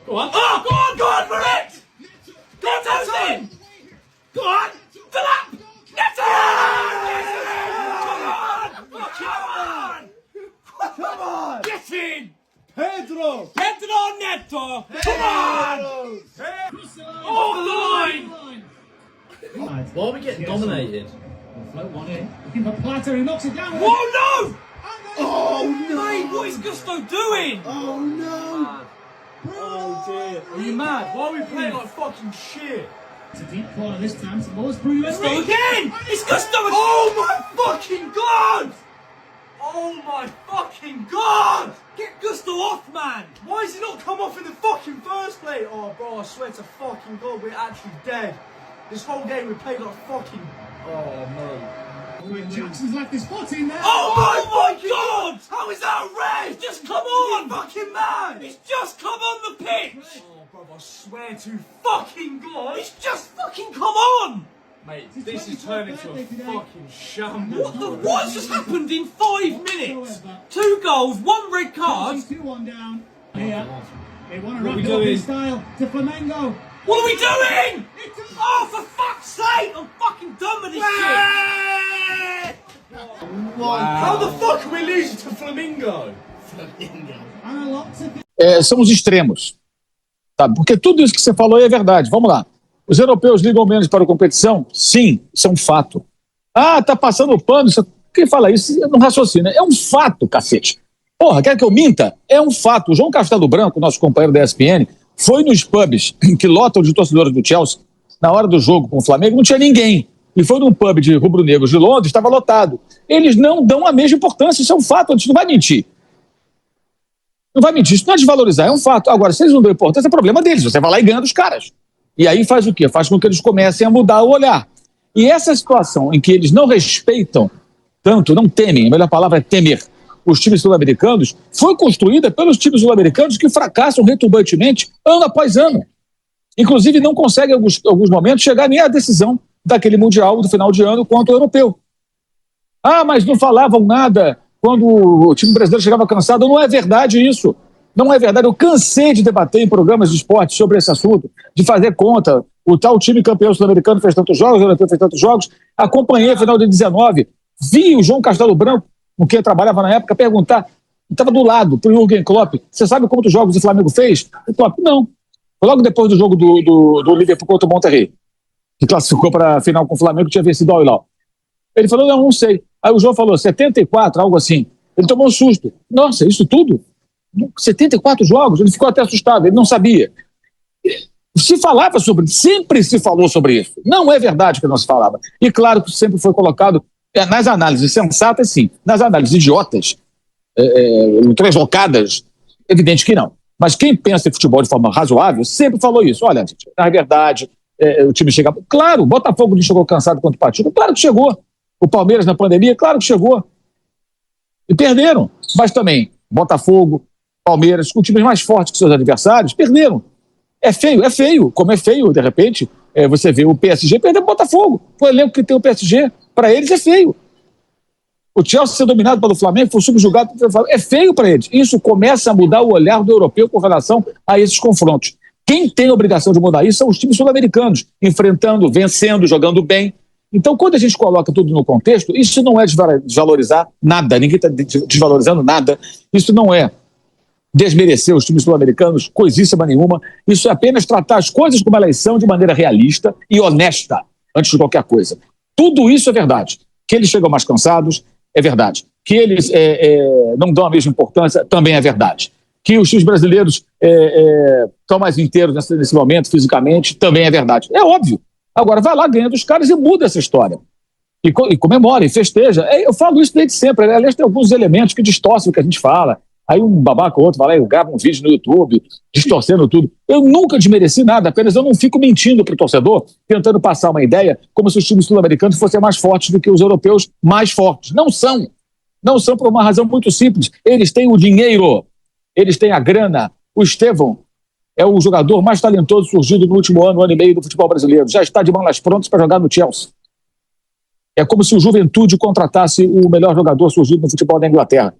Go on. Oh, go on for it! Go on, Tosin! Go on! Philip! Neto! Come on! Get in! Pedro Neto! Come on! Oh, the line! Why are we getting dominated? Float one in. Looking for Platter, who knocks it down. Whoa, no! Oh no! Mate, what is Gusto doing? Oh no! Oh dear! Are you mad? Why are we playing like fucking shit? It's a deep corner this time. Some balls through. Gusto again! It's Gusto again! Oh my fucking god! Oh my fucking god! Get Gusto off, man! Why has he not come off in the fucking first place? Oh, bro, I swear to fucking god, we're actually dead. This whole game we played like fucking... Oh, mate. Jackson's left his foot in there. Oh my god! How is that a red? It's just come on! Fucking man! It's just come on the pitch! Oh, bro, I swear to fucking god! It's just fucking come on! Mate, this is turning into a fucking shambles. What's just happened in 5 minutes? 2 goals, 1 red card. 2-1 down. Here. They want to What are wrap we it up in doing? style to Flamengo. What are we doing? Oh, for fuck's sake! I'm fucking done with this shit! How the fuck are we losing to Flamingo? And a lot to São os extremos. Sabe? Porque tudo isso que você falou é verdade. Vamos lá. Os europeus ligam menos para a competição? Sim, isso é um fato. Ah, tá passando o pano. Quem fala isso não raciocina. É um fato, cacete. Porra, quer que eu minta? É um fato. O João Castelo Branco, nosso companheiro da ESPN, foi nos pubs que lotam de torcedores do Chelsea na hora do jogo com o Flamengo, não tinha ninguém. E foi num pub de rubro-negros de Londres, estava lotado. Eles não dão a mesma importância, isso é um fato, a gente não vai mentir. Não vai mentir, isso não é desvalorizar, é um fato. Agora, se eles não dão importância, é problema deles, você vai lá e ganha dos caras. E aí faz o quê? Faz com que eles comecem a mudar o olhar. E essa situação em que eles não respeitam tanto, não temem, a melhor palavra é temer, os times sul-americanos, foi construída pelos times sul-americanos que fracassam retumbantemente ano após ano. Inclusive não conseguem, em alguns momentos, chegar nem à decisão daquele Mundial do final de ano contra o europeu. Ah, mas não falavam nada quando o time brasileiro chegava cansado. Não é verdade isso. Não é verdade. Eu cansei de debater em programas de esporte sobre esse assunto, de fazer conta. O tal time campeão sul-americano fez tantos jogos, o europeu fez tantos jogos. Acompanhei a final de 19. Vi o João Castelo Branco, com quem eu trabalhava na época, perguntar. Estava do lado, para o Jürgen Klopp. Você sabe quantos jogos o Flamengo fez? O Klopp, não. Logo depois do jogo do Liverpool contra o Monterrey, que classificou para a final com o Flamengo, tinha vencido o Al-Hilal. Ele falou, não sei. Aí o João falou, 74, algo assim. Ele tomou um susto. Nossa, isso tudo? 74 jogos? Ele ficou até assustado, ele não sabia. Se falava sobre, sempre se falou sobre isso. Não é verdade que não se falava. E claro que sempre foi colocado nas análises sensatas, sim. Nas análises idiotas, translocadas, evidente que não. Mas quem pensa em futebol de forma razoável sempre falou isso. Olha, gente, na verdade, o time chega... Claro, o Botafogo não chegou cansado contra o Pachuca. Claro que chegou. O Palmeiras na pandemia, claro que chegou. E perderam. Mas também, Botafogo, Palmeiras, com times mais fortes que seus adversários, perderam. É feio. Como é feio, de repente, você vê o PSG perder o Botafogo. O elenco que tem o PSG, para eles é feio. O Chelsea ser dominado pelo Flamengo, foi subjugado pelo Flamengo, é feio para eles. Isso começa a mudar o olhar do europeu com relação a esses confrontos. Quem tem a obrigação de mudar isso são os times sul-americanos, enfrentando, vencendo, jogando bem. Então, quando a gente coloca tudo no contexto, isso não é desvalorizar nada, ninguém está desvalorizando nada, isso não é desmerecer os times sul-americanos, coisíssima nenhuma, isso é apenas tratar as coisas como elas são de maneira realista e honesta, antes de qualquer coisa. Tudo isso é verdade. Que eles chegam mais cansados, é verdade. Que eles não dão a mesma importância, também é verdade. Que os times brasileiros estão mais inteiros nesse momento, fisicamente, também é verdade. É óbvio. Agora, vai lá, ganha dos caras e muda essa história. E comemora, e festeja. Eu falo isso desde sempre. Aliás, tem alguns elementos que distorcem o que a gente fala. Aí um babaca ou outro vai lá e grava um vídeo no YouTube, distorcendo tudo. Eu nunca desmereci nada, apenas eu não fico mentindo para o torcedor, tentando passar uma ideia como se os times sul-americanos fossem mais fortes do que os europeus mais fortes. Não são. Não são por uma razão muito simples. Eles têm o dinheiro, eles têm a grana. O Estevão é o jogador mais talentoso surgido no último ano e meio do futebol brasileiro. Já está de malas prontas para jogar no Chelsea. É como se o Juventude contratasse o melhor jogador surgido no futebol da Inglaterra.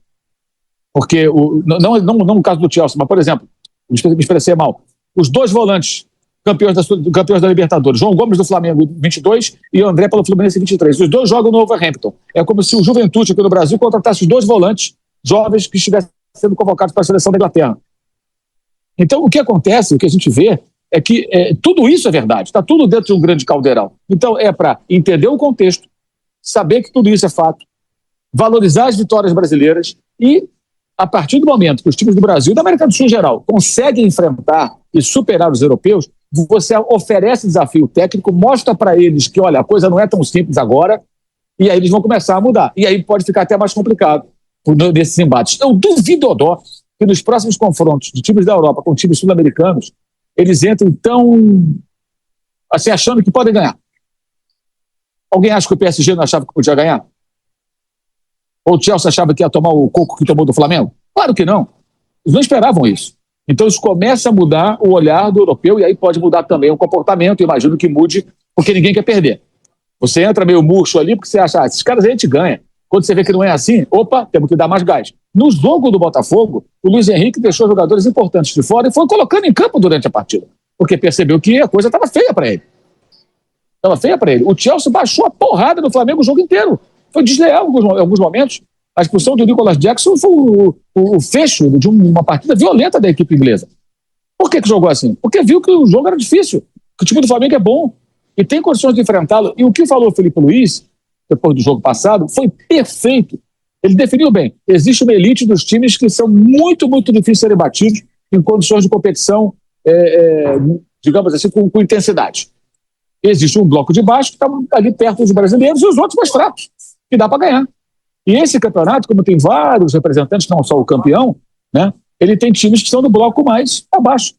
Porque, não no caso do Chelsea, mas, por exemplo, me expressei mal. os dois volantes campeões da Libertadores, João Gomes do Flamengo 22 e André pelo Fluminense 23. Os dois jogam no Wolverhampton. É como se o Juventude aqui no Brasil contratasse os dois volantes jovens que estivessem sendo convocados para a seleção da Inglaterra. Então, o que acontece, o que a gente vê, é que tudo isso é verdade, está tudo dentro de um grande caldeirão. Então, é para entender o contexto, saber que tudo isso é fato, valorizar as vitórias brasileiras e, a partir do momento que os times do Brasil e da América do Sul em geral conseguem enfrentar e superar os europeus, você oferece desafio técnico, mostra para eles que, olha, a coisa não é tão simples agora, e aí eles vão começar a mudar. E aí pode ficar até mais complicado nesses embates. Eu duvido, Odó, que nos próximos confrontos de times da Europa com times sul-americanos, eles entram tão, assim, achando que podem ganhar. Alguém acha que o PSG não achava que podia ganhar? Ou o Chelsea achava que ia tomar o coco que tomou do Flamengo? Claro que não. Eles não esperavam isso. Então isso começa a mudar o olhar do europeu e aí pode mudar também o comportamento. Imagino que mude, porque ninguém quer perder. Você entra meio murcho ali porque você acha, esses caras a gente ganha. Quando você vê que não é assim, opa, temos que dar mais gás. No jogo do Botafogo, o Luiz Henrique deixou jogadores importantes de fora e foi colocando em campo durante a partida, porque percebeu que a coisa estava feia para ele. Estava feia para ele. O Chelsea baixou a porrada no Flamengo o jogo inteiro. Foi desleal em alguns momentos. A expulsão do Nicolas Jackson foi o fecho de uma partida violenta da equipe inglesa. Por que jogou assim? Porque viu que o jogo era difícil, que o time do Flamengo é bom e tem condições de enfrentá-lo. E o que falou o Felipe Luiz, depois do jogo passado, foi perfeito. Ele definiu bem. Existe uma elite dos times que são muito, muito difíceis de serem batidos em condições de competição, digamos assim, com intensidade. Existe um bloco de baixo que está ali perto dos brasileiros e os outros mais fracos, que dá para ganhar. E esse campeonato, como tem vários representantes, não só o campeão, né, ele tem times que são do bloco mais abaixo.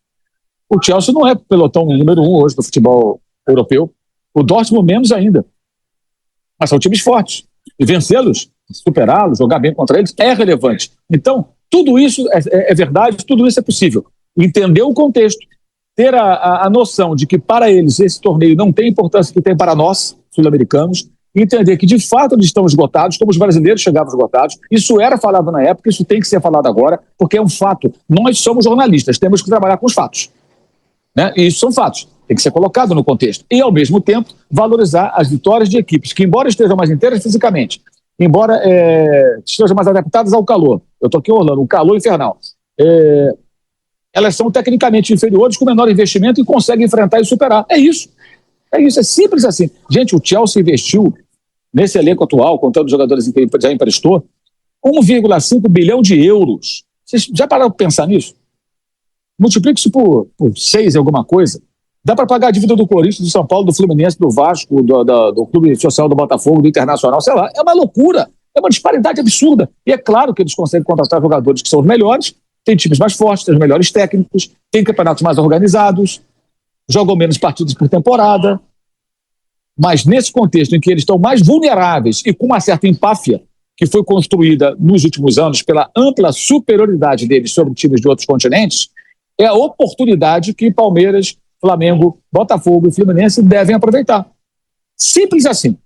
O Chelsea não é pelotão número 1 hoje do futebol europeu. O Dortmund menos ainda. Mas são times fortes. E vencê-los, superá-los, jogar bem contra eles, é relevante. Então, tudo isso é verdade, tudo isso é possível. Entender o contexto, ter a noção de que para eles esse torneio não tem a importância que tem para nós, sul-americanos, entender que de fato eles estão esgotados, como os brasileiros chegavam esgotados. Isso era falado na época, isso tem que ser falado agora, porque é um fato. Nós somos jornalistas, temos que trabalhar com os fatos. Né? E isso são fatos. Tem que ser colocado no contexto. E, ao mesmo tempo, valorizar as vitórias de equipes que, embora estejam mais inteiras fisicamente, embora estejam mais adaptadas ao calor, eu estou aqui em Orlando, um calor infernal, elas são tecnicamente inferiores, com menor investimento e conseguem enfrentar e superar. É isso. É isso, é simples assim. Gente, o Chelsea investiu nesse elenco atual, contando os jogadores que já emprestou, 1,5 bilhão de euros. Vocês já pararam para pensar nisso? Multiplica isso por 6 e alguma coisa. Dá para pagar a dívida do Corinthians, do São Paulo, do Fluminense, do Vasco, do Clube Social do Botafogo, do Internacional, sei lá. É uma loucura, é uma disparidade absurda. E é claro que eles conseguem contratar jogadores que são os melhores, tem times mais fortes, tem os melhores técnicos, tem campeonatos mais organizados, jogam menos partidas por temporada. Mas nesse contexto em que eles estão mais vulneráveis e com uma certa empáfia que foi construída nos últimos anos pela ampla superioridade deles sobre times de outros continentes, é a oportunidade que Palmeiras, Flamengo, Botafogo e Fluminense devem aproveitar. Simples assim.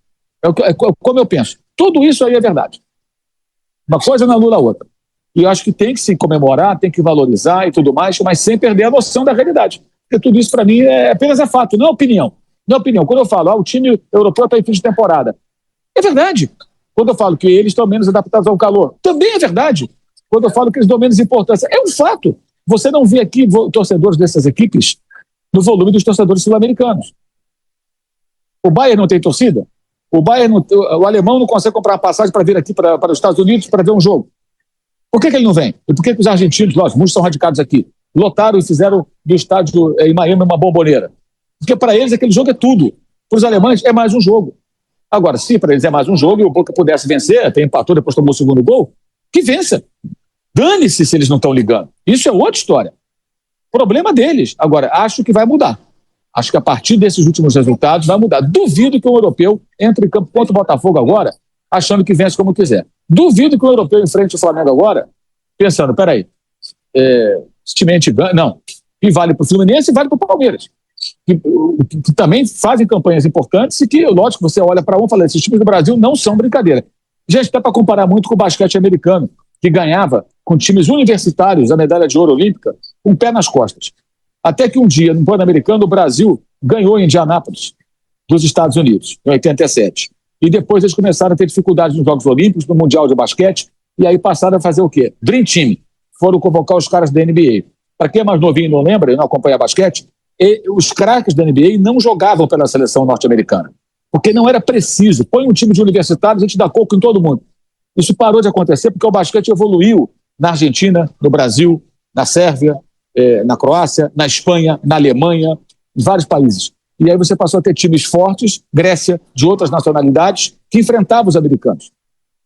É como eu penso. Tudo isso aí é verdade. Uma coisa não anula a outra. E eu acho que tem que se comemorar, tem que valorizar e tudo mais, mas sem perder a noção da realidade. Porque tudo isso, para mim, apenas é fato, não é opinião. Não é opinião. Quando eu falo, o time europeu está em fim de temporada, é verdade. Quando eu falo que eles estão menos adaptados ao calor, também é verdade. Quando eu falo que eles dão menos importância, é um fato. Você não vê aqui torcedores dessas equipes no volume dos torcedores sul-americanos. O Bayern não tem torcida? O alemão não consegue comprar uma passagem para vir aqui para os Estados Unidos para ver um jogo. Por que ele não vem? E por que os argentinos, lógico, muitos são radicados aqui, lotaram e fizeram do estádio em Miami uma bomboneira? Porque para eles aquele jogo é tudo. Para os alemães é mais um jogo. Agora, se para eles é mais um jogo e o Boca pudesse vencer, até empatou, depois tomou o segundo gol, que vença. Dane-se se eles não estão ligando. Isso é outra história. Problema deles. Agora, acho que vai mudar. Acho que a partir desses últimos resultados vai mudar. Duvido que um europeu entre em campo contra o Botafogo agora, achando que vence como quiser. Duvido que um europeu enfrente o Flamengo agora, pensando, peraí, esse time a gente ganha. Não. E vale para o Fluminense e vale para o Palmeiras. Que também fazem campanhas importantes e que, lógico, você olha para um e fala, esses times do Brasil não são brincadeira. Gente, dá para comparar muito com o basquete americano, que ganhava com times universitários a medalha de ouro olímpica com o pé nas costas. Até que um dia, no Pan-Americano, o Brasil ganhou em Indianápolis, dos Estados Unidos, em 87. E depois eles começaram a ter dificuldades nos Jogos Olímpicos, no Mundial de Basquete, e aí passaram a fazer o quê? Dream Team. Foram convocar os caras da NBA. Para quem é mais novinho e não lembra, e não acompanha basquete, os craques da NBA não jogavam pela seleção norte-americana, porque não era preciso. Põe um time de universitários, a gente dá coco em todo mundo. Isso parou de acontecer porque o basquete evoluiu na Argentina, no Brasil, na Sérvia, na Croácia, na Espanha, na Alemanha, em vários países. E aí você passou a ter times fortes, Grécia, de outras nacionalidades, que enfrentavam os americanos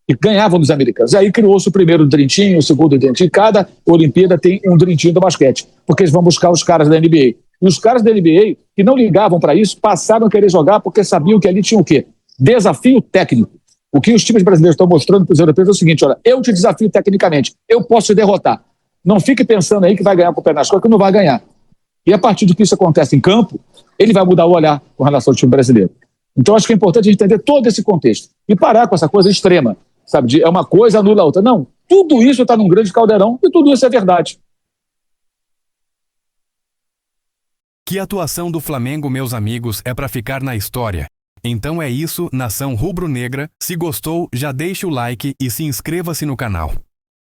e ganhavam dos americanos. E aí criou-se o primeiro Dream Team, o segundo Dream Team. Cada Olimpíada tem um Dream Team do basquete, porque eles vão buscar os caras da NBA. E os caras da NBA, que não ligavam para isso, passaram a querer jogar porque sabiam que ali tinha o quê? Desafio técnico. O que os times brasileiros estão mostrando para os europeus é o seguinte: olha, eu te desafio tecnicamente, eu posso te derrotar. Não fique pensando aí que vai ganhar com o pé nas costas, que não vai ganhar. E a partir do que isso acontece em campo, ele vai mudar o olhar com relação ao time brasileiro. Então acho que é importante a gente entender todo esse contexto e parar com essa coisa extrema, sabe? É uma coisa anula a outra. Não, tudo isso está num grande caldeirão e tudo isso é verdade. Que atuação do Flamengo, meus amigos, é para ficar na história. Então é isso, nação rubro-negra. Se gostou, já deixe o like e se inscreva-se no canal.